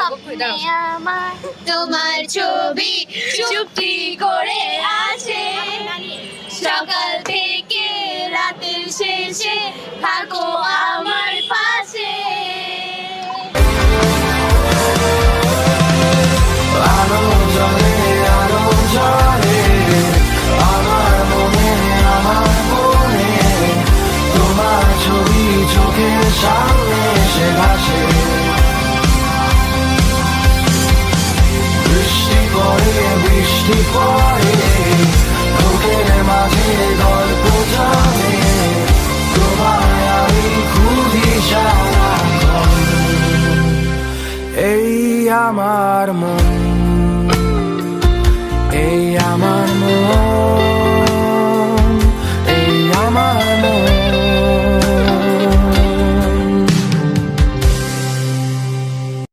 স্বপ্নে আমার তোমার ছবি চুপটি করে আছে, সকাল থেকে রাতের শেষে থাকো আমার পাশে। আলো জ্বলে আমার মনে তোমার ছবি চোখের সামনে এসে ভাসে। বৃষ্টি পড়ে বুকের মাঝে গল্প জমে, তোমায় আমি খুঁজি সারাক্ষণ। এই আমার মন, এই আমার মন।